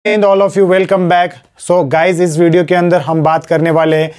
And all of you welcome back. So guys, इस video के अंदर हम बात करने वाले हैं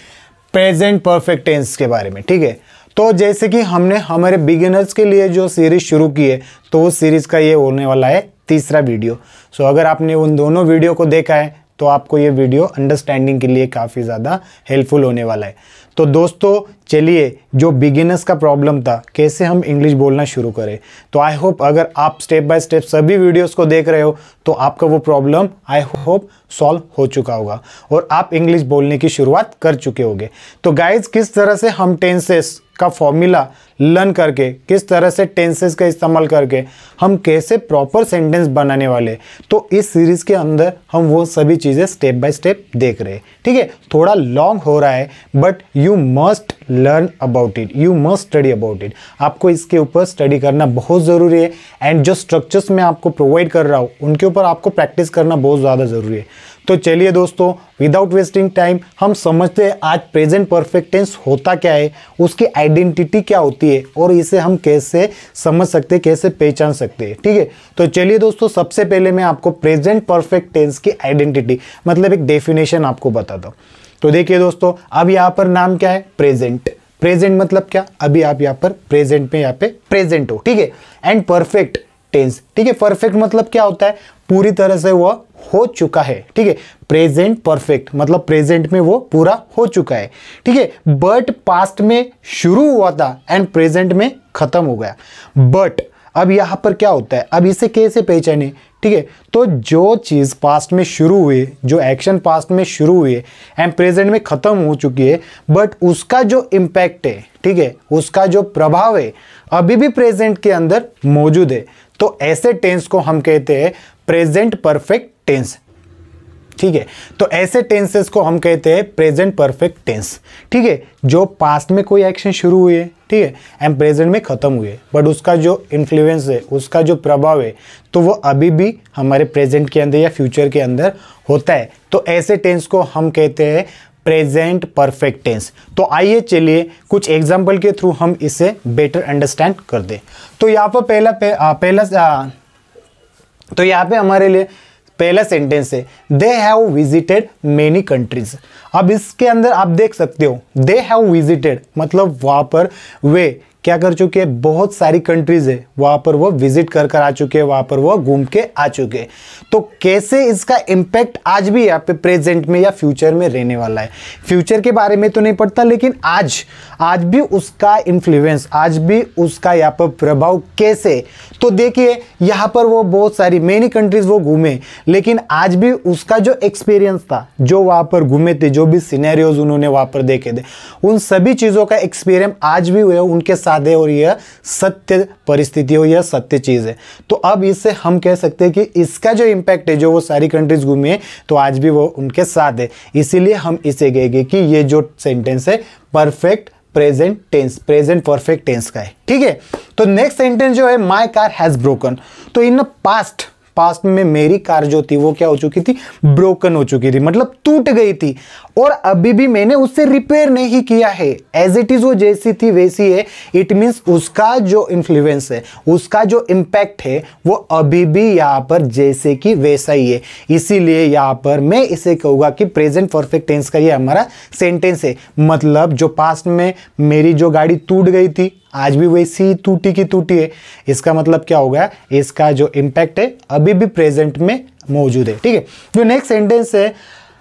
प्रेजेंट परफेक्ट टेंस के बारे में। ठीक है, तो जैसे कि हमने हमारे बिगिनर्स के लिए जो सीरीज शुरू की है, तो उस सीरीज का ये होने वाला है तीसरा वीडियो। सो अगर आपने उन दोनों वीडियो को देखा है तो आपको ये वीडियो अंडरस्टैंडिंग के लिए काफ़ी ज़्यादा हेल्पफुल होने वाला है। तो दोस्तों चलिए, जो बिगिनर्स का प्रॉब्लम था कैसे हम इंग्लिश बोलना शुरू करें, तो आई होप अगर आप स्टेप बाय स्टेप सभी वीडियोस को देख रहे हो तो आपका वो प्रॉब्लम आई होप सॉल्व हो चुका होगा और आप इंग्लिश बोलने की शुरुआत कर चुके होंगे। तो गाइज, किस तरह से हम टेंसेस का फॉर्मूला लर्न करके, किस तरह से टेंसेस का इस्तेमाल करके हम कैसे प्रॉपर सेंटेंस बनाने वाले, तो इस सीरीज़ के अंदर हम वो सभी चीज़ें स्टेप बाय स्टेप देख रहे हैं। ठीक है, थोड़ा लॉन्ग हो रहा है but you must learn about it, you must study about it. आपको इसके ऊपर स्टडी करना बहुत ज़रूरी है एंड जो स्ट्रक्चर्स मैं आपको प्रोवाइड कर रहा हूँ उनके ऊपर आपको प्रैक्टिस करना बहुत ज़्यादा ज़रूरी है। तो चलिए दोस्तों, विदाउट वेस्टिंग टाइम हम समझते हैं आज प्रेजेंट परफेक्ट टेंस होता क्या है, उसकी आइडेंटिटी क्या होती है और इसे हम कैसे समझ सकते हैं, कैसे पहचान सकते हैं। ठीक है, तो चलिए दोस्तों, सबसे पहले मैं आपको प्रेजेंट परफेक्ट टेंस की आइडेंटिटी मतलब एक डेफिनेशन आपको बताता हूँ। तो देखिए दोस्तों, अब यहाँ पर नाम क्या है, प्रेजेंट। प्रेजेंट मतलब क्या, अभी आप यहाँ पर प्रेजेंट में यहाँ पे प्रेजेंट हो। ठीक है, एंड परफेक्ट टेंस। ठीक है, परफेक्ट मतलब क्या होता है, पूरी तरह से वह हो चुका है। ठीक है, प्रेजेंट परफेक्ट मतलब प्रेजेंट में वो पूरा हो चुका है। ठीक है, बट पास्ट में शुरू हुआ था एंड प्रेजेंट में खत्म हो गया। बट अब यहां पर क्या होता है, अब इसे कैसे पहचाने। ठीक है, तो जो चीज़ पास्ट में शुरू हुई, जो एक्शन पास्ट में शुरू हुई एंड प्रेजेंट में खत्म हो चुकी है, बट उसका जो इम्पैक्ट है, ठीक है, उसका जो प्रभाव है अभी भी प्रेजेंट के अंदर मौजूद है, तो ऐसे टेंस को हम कहते हैं प्रेजेंट परफेक्ट टेंस। ठीक है, तो ऐसे टेंसेस को हम कहते हैं प्रेजेंट परफेक्ट टेंस। ठीक है, जो पास्ट में कोई एक्शन शुरू हुई है, ठीक है, एंड प्रेजेंट में खत्म हुई है, बट उसका जो इन्फ्लुएंस है, उसका जो प्रभाव है, तो वो अभी भी हमारे प्रेजेंट के अंदर या फ्यूचर के अंदर होता है। तो ऐसे टेंस को हम कहते हैं प्रेजेंट परफेक्ट टेंस। तो आइए चलिए कुछ एग्जाम्पल के थ्रू हम इसे बेटर अंडरस्टैंड कर दें। तो यहाँ पर तो यहाँ पे हमारे लिए पहला सेंटेंस है, they have visited many countries. अब इसके अंदर आप देख सकते हो, दे हैव विजिटेड मतलब वहाँ पर वे क्या कर चुके हैं, बहुत सारी कंट्रीज है वहाँ पर वो विजिट कर आ चुके हैं, वहाँ पर वो घूम के आ चुके हैं। तो कैसे इसका इम्पैक्ट आज भी यहाँ पे प्रेजेंट में या फ्यूचर में रहने वाला है। फ्यूचर के बारे में तो नहीं पड़ता, लेकिन आज भी उसका इन्फ्लुएंस, आज भी उसका यहाँ पर प्रभाव कैसे। तो देखिए, यहाँ पर वो बहुत सारी मेनी कंट्रीज वो घूमे, लेकिन आज भी उसका जो एक्सपीरियंस था, जो वहाँ पर घूमे थे, जो भी सिनेरियोज उन्होंने वहाँ पर देखे थे, उन सभी चीज़ों का एक्सपीरियंस आज भी हुआ उनके साथ है और यह सत्य परिस्थिति हो, यह सत्य चीज़ है। तो अब इससे हम कह सकते हैं कि इसका जो इम्पैक्ट है, जो वो सारी कंट्रीज घूमे तो आज भी वो उनके साथ है, इसीलिए हम इसे कहेंगे कि ये जो सेंटेंस है perfect present tense, present perfect tense का है। ठीक है, तो नेक्स्ट सेंटेंस जो है, माय कार हैज ब्रोकन। तो इन पास्ट में मेरी कार जो थी वो क्या हो चुकी थी, ब्रोकन हो चुकी थी, मतलब टूट गई थी और अभी भी मैंने उससे रिपेयर नहीं किया है, एज इट इज वो जैसी थी वैसी है। इट मीन्स उसका जो इन्फ्लुएंस है, उसका जो इम्पैक्ट है, वो अभी भी यहाँ पर जैसे कि वैसा ही है। इसीलिए यहाँ पर मैं इसे कहूँगा कि प्रेजेंट परफेक्ट टेंस का ये हमारा सेंटेंस है। मतलब जो पास्ट में मेरी जो गाड़ी टूट गई थी, आज भी वैसी टूटी की टूटी है। इसका मतलब क्या होगा, इसका जो इम्पैक्ट है अभी भी प्रेजेंट में मौजूद है। ठीक है, जो नेक्स्ट सेंटेंस है,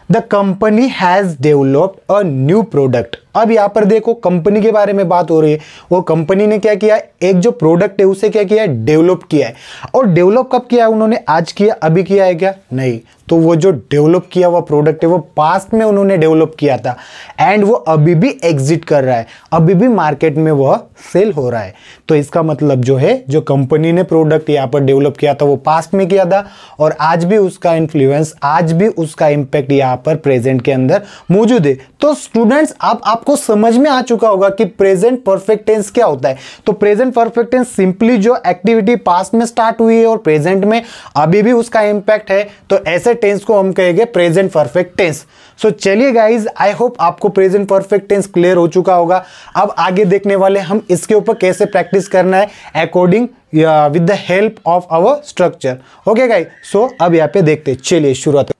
the company has developed a new product. अब यहाँ पर देखो, कंपनी के बारे में बात हो रही है, वो कंपनी ने क्या किया, एक जो प्रोडक्ट है उसे क्या किया है, डेवलप किया है। और डेवलप कब किया है उन्होंने, आज किया, अभी किया है क्या, नहीं। तो वो जो डेवलप किया हुआ प्रोडक्ट है वो पास्ट में उन्होंने डेवलप किया था एंड वो अभी भी एग्जिट कर रहा है, अभी भी मार्केट में वह सेल हो रहा है। तो इसका मतलब जो है, जो कंपनी ने प्रोडक्ट यहाँ पर डेवलप किया था वो पास्ट में किया था और आज भी उसका इन्फ्लुएंस, आज भी उसका इम्पैक्ट यहाँ पर प्रेजेंट के अंदर मौजूद है। तो स्टूडेंट्स, अब आपको समझ में आ चुका होगा कि प्रेजेंट परफेक्ट टेंस क्या होता है। तो प्रेजेंट परफेक्ट टेंस सिंपली जो एक्टिविटी पास्ट में स्टार्ट हुई है और प्रेजेंट में अभी भी उसका इम्पैक्ट है, तो ऐसे टेंस को हम कहेंगे प्रेजेंट परफेक्ट टेंस। सो चलिए गाइज, आई होप आपको प्रेजेंट परफेक्ट टेंस क्लियर हो चुका होगा। अब आगे देखने वाले हम इसके ऊपर कैसे प्रैक्टिस करना है according with the help of our structure. Okay guys, so अब यहाँ पे देखते, चलिए शुरुआत।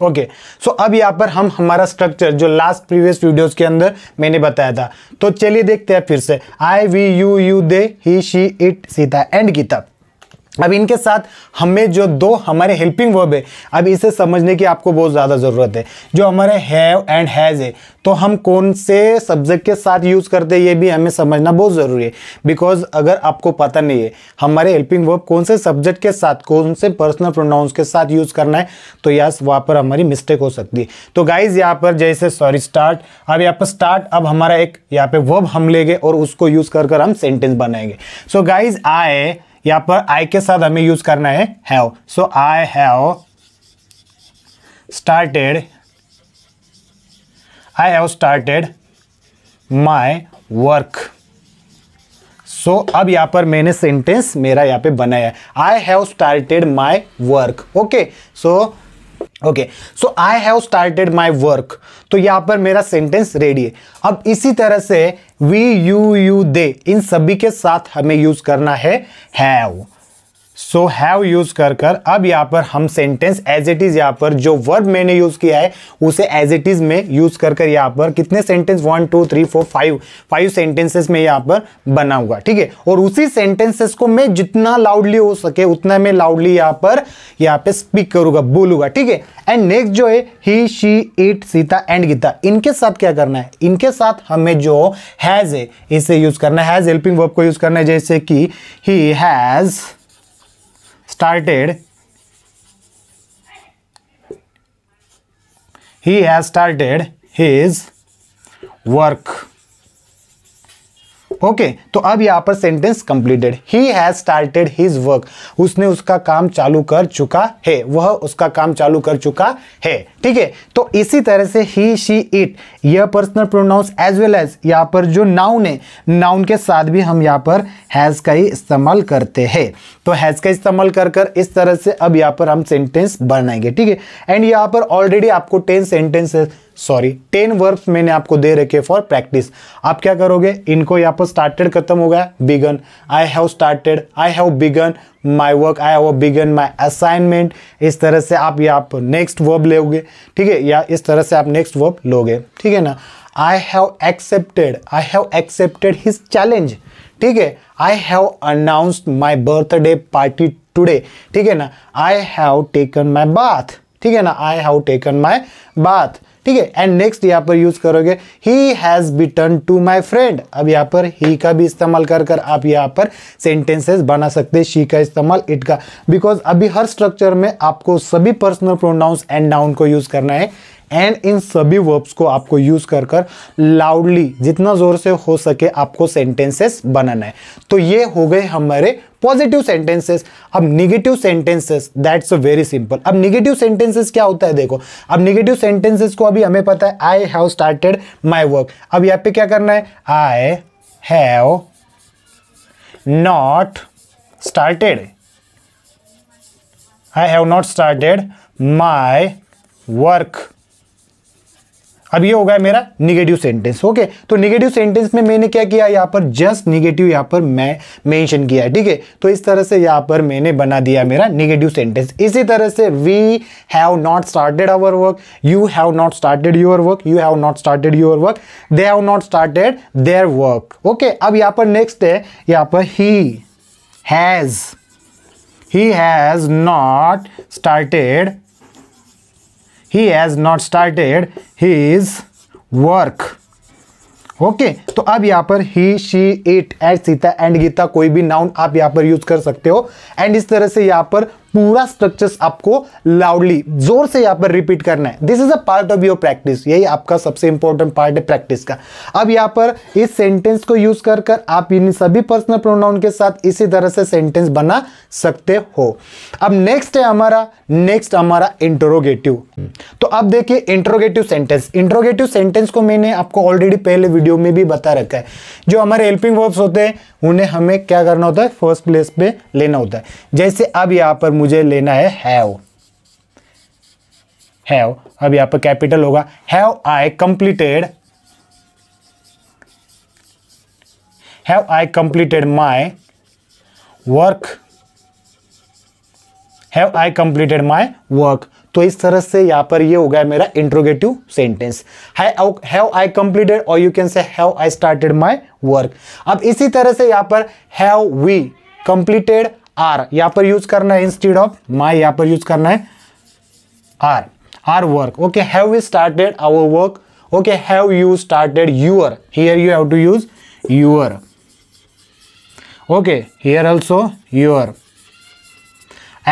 ओके, सो अब यहाँ पर हम हमारा स्ट्रक्चर जो लास्ट प्रीवियस वीडियोस के अंदर मैंने बताया था, तो चलिए देखते हैं फिर से। I, we, you, they, he, she, it, Sita and Gita. अब इनके साथ हमें जो दो हमारे हेल्पिंग वर्ब है, अब इसे समझने की आपको बहुत ज़्यादा ज़रूरत है। जो हमारे हैव एंड हैज़ है, तो हम कौन से सब्जेक्ट के साथ यूज़ करते हैं ये भी हमें समझना बहुत ज़रूरी है। बिकॉज अगर आपको पता नहीं है हमारे हेल्पिंग वर्ब कौन से सब्जेक्ट के साथ, कौन से पर्सनल प्रोनाउंस के साथ यूज़ करना है, तो यस वहाँ पर हमारी मिस्टेक हो सकती है। तो गाइज यहाँ पर जैसे स्टार्ट, अब यहाँ पर स्टार्ट, अब हमारा एक यहाँ पे वर्ब हम लेंगे और उसको यूज़ कर हम सेंटेंस बनाएंगे। सो गाइज आई, यहाँ पर आई के साथ हमें यूज करना है have. So I have started my work. So अब यहाँ पर मैंने सेंटेंस मेरा यहाँ पे बनाया है, I have started my work. Okay, so I have started my work. तो यहां पर मेरा सेंटेंस रेडी है। अब इसी तरह से वी, यू, दे, इन सभी के साथ हमें यूज करना है हैव। सो हैव यूज कर अब यहाँ पर हम सेंटेंस एज इट इज, यहाँ पर जो वर्ब मैंने यूज किया है उसे एज इट इज में यूज कर यहाँ पर कितने सेंटेंस 1 2 3 4 5 सेंटेंसेस में यहाँ पर बनाऊंगा। ठीक है, और उसी सेंटेंसेस को मैं जितना लाउडली हो सके उतना मैं लाउडली यहाँ पे स्पीक करूंगा, बोलूंगा। ठीक है, एंड नेक्स्ट जो है he, she, it, Sita and Gita, इनके साथ क्या करना है, इनके साथ हमें जो हैज है इसे यूज करना है, हैज हेल्पिंग वर्ब को यूज करना है। जैसे कि he has started his work। Okay, तो अब यहां पर sentence completed. He has started his work, उसने उसका काम चालू कर चुका है, वह उसका काम चालू कर चुका है। ठीक है, तो इसी तरह से ही, शी, इट, यह personal pronoun as well as यहाँ पर जो नाउन है, नाउन के साथ भी हम यहाँ पर हैज का ही इस्तेमाल करते हैं। तो हैज का इस्तेमाल कर इस तरह से अब यहाँ पर हम सेंटेंस बनाएंगे। ठीक है, एंड यहाँ पर ऑलरेडी आपको 10 वर्ब्स मैंने आपको दे रखे फॉर प्रैक्टिस। आप क्या करोगे, इनको यहाँ पर स्टार्टेड खत्म हो गया, begun, I have started, I have begun my work, I have begun my assignment. इस तरह से आप यहाँ पर नेक्स्ट वर्ब लोगे। ठीक है, या इस तरह से आप नेक्स्ट वर्ब लोगे। ठीक है ना, I have accepted his challenge. ठीक है, I have announced my birthday party today. ठीक है ना, I have taken my bath. ठीक है ना, I have taken my bath. ठीक है, एंड नेक्स्ट यहाँ पर यूज करोगे he has bitten to my friend. अब यहाँ पर ही का भी इस्तेमाल कर आप यहाँ पर सेंटेंसेस बना सकते हैं, शी का इस्तेमाल, इट का, बिकॉज अभी हर स्ट्रक्चर में आपको सभी पर्सनल प्रोनाउंस एंड नाउन को यूज करना है। एंड इन सभी वर्ब्स को आपको यूज कर लाउडली जितना जोर से हो सके आपको सेंटेंसेस बनाना है। तो ये हो गए हमारे पॉजिटिव सेंटेंसेस। अब negative sentences, that's very simple. अब निगेटिव सेंटेंसेस क्या होता है, देखो, अब निगेटिव सेंटेंसेस को अभी हमें पता है I have started my work. अब यहाँ पे क्या करना है, I have not started my work. अब ये हो गया मेरा निगेटिव सेंटेंस। ओके, तो निगेटिव सेंटेंस में मैंने क्या किया, यहाँ पर जस्ट निगेटिव यहाँ पर मैं मेंशन किया है। ठीक है, तो इस तरह से यहाँ पर मैंने बना दिया मेरा निगेटिव सेंटेंस। इसी तरह से we have not started our work, you have not started your work, you have not started your work, they have not started their work. Okay, अब यहाँ पर नेक्स्ट है, यहाँ पर he has not started his work। Okay, तो अब यहाँ पर he, she, it and Sita and Gita कोई भी नाउन आप यहाँ पर यूज कर सकते हो। एंड इस तरह से यहाँ पर पूरा स्ट्रक्चर्स आपको लाउडली जोर से यहाँ पर रिपीट करना है। This is a part of your practice, यही आपका सबसे इंपॉर्टेंट पार्ट है प्रैक्टिस का। अब यहाँ पर इस सेंटेंस को यूज कर आप इन सभी पर्सनल प्रोनाउन के साथ इसी तरह से सेंटेंस बना सकते हो। अब नेक्स्ट है हमारा इंट्रोगेटिव। तो अब देखिए इंट्रोगेटिव सेंटेंस को मैंने आपको ऑलरेडी पहले वीडियो में भी बता रखा है। जो हमारे हेल्पिंग वर्ब्स होते हैं उन्हें हमें क्या करना होता है, फर्स्ट प्लेस पे लेना होता है। जैसे अब यहाँ पर मुझे लेना है हैव, अब यहाँ पर कैपिटल होगा, have I completed my work, तो इस तरह से यहाँ पर ये हो गया मेरा interrogative sentence. Have I completed और you can say have I started my work. अब इसी तरह से यहाँ पर हैव वी कंप्लीटेड आर यहाँ पर यूज करना है, इंस्टेड ऑफ माई यहाँ पर यूज करना है our work. Okay, have we started our work. Okay, have you started your, here you have to use your. Okay, here also your,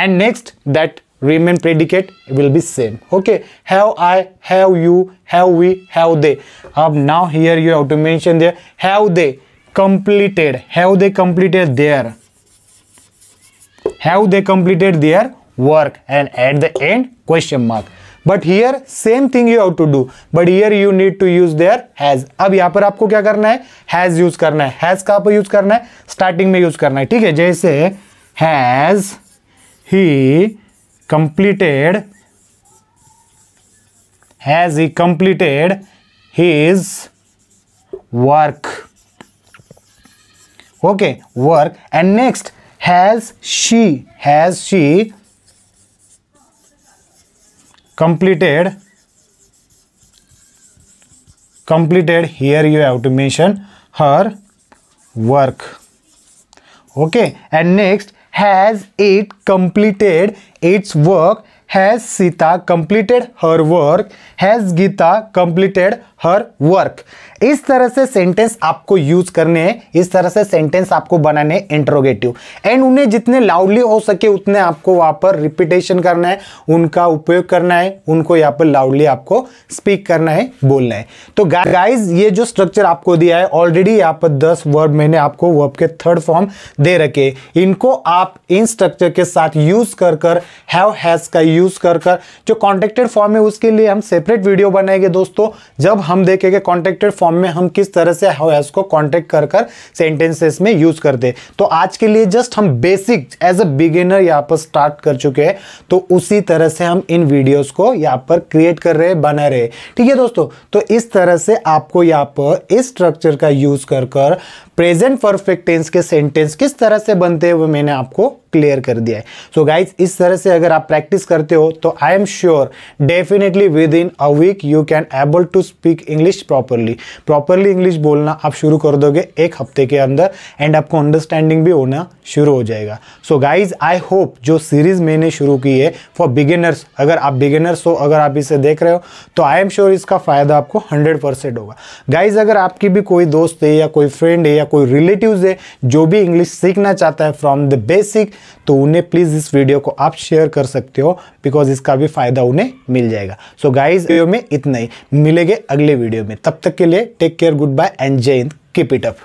and next that remain predicate will be same. Okay, have I, have you, have we, have they. Now here you have to mention there, have they completed, have they completed their work, and at the end question mark. But here same thing you have to do, but here you need to use their has. अब यहाँ पर आपको क्या करना है, has use करना है। has कहाँ पर यूज करना है, स्टार्टिंग में यूज करना है, ठीक है। जैसे has he completed his work. Okay, work, and next has she completed, here you have to mention her work. Okay, and next has it completed its work, has Sita completed her work, has Geeta completed her work. इस तरह से sentence आपको use करने हैं, इस तरह से sentence आपको बनाने हैं इंट्रोगेटिव, एंड उन्हें जितने लाउडली हो सके उतने आपको वहां पर रिपीटेशन करना है, उनका उपयोग करना है, उनको यहाँ पर लाउडली आपको स्पीक करना है, बोलना है। तो गाइज ये जो स्ट्रक्चर आपको दिया है ऑलरेडी यहाँ पर 10 वर्ब मैंने आपको वर्ब के थर्ड फॉर्म दे रखे, इनको आप इन स्ट्रक्चर के साथ यूज कर हैव हैज का यूज कर जो कॉन्टेक्टेड फॉर्म है उसके लिए हम सेपरेट वीडियो बनाएंगे दोस्तों, जब हम देखेंगे कॉन्टेक्टेड फॉर्म में हम किस तरह से हैव हैज को कॉन्टेक्ट कर सेंटेंसेस में यूज करते। तो आज के लिए जस्ट हम बेसिक एज अ बिगिनर यहाँ पर स्टार्ट कर चुके हैं, तो उसी तरह से हम इन वीडियोस को यहाँ पर क्रिएट कर रहे हैं, बना रहे हैं, ठीक है दोस्तों। तो इस तरह से आपको यहाँ पर इस स्ट्रक्चर का यूज कर प्रेजेंट परफेक्ट टेंस के सेंटेंस किस तरह से बनते हैं वो मैंने आपको क्लियर कर दिया है। सो गाइज इस तरह से अगर आप प्रैक्टिस करते हो तो I am sure definitely within a week you can able to speak English properly English बोलना आप शुरू कर दोगे एक हफ्ते के अंदर, एंड आपको अंडरस्टैंडिंग भी होना शुरू हो जाएगा। सो गाइज आई होप जो सीरीज मैंने शुरू की है फॉर बिगिनर्स, अगर आप बिगिनर्स हो, अगर आप इसे देख रहे हो तो आई एम श्योर इसका फायदा आपको 100% होगा। गाइज अगर आपकी भी कोई दोस्त है या कोई फ्रेंड है या कोई रिलेटिव्स है जो भी इंग्लिश सीखना चाहता है फ्रॉम द बेसिक, तो उन्हें प्लीज इस वीडियो को आप शेयर कर सकते हो, बिकॉज इसका भी फायदा उन्हें मिल जाएगा। सो गाइज वीडियो में इतना ही, मिलेंगे अगले वीडियो में, तब तक के लिए take care, goodbye and जय हिंद, कीप इट अप।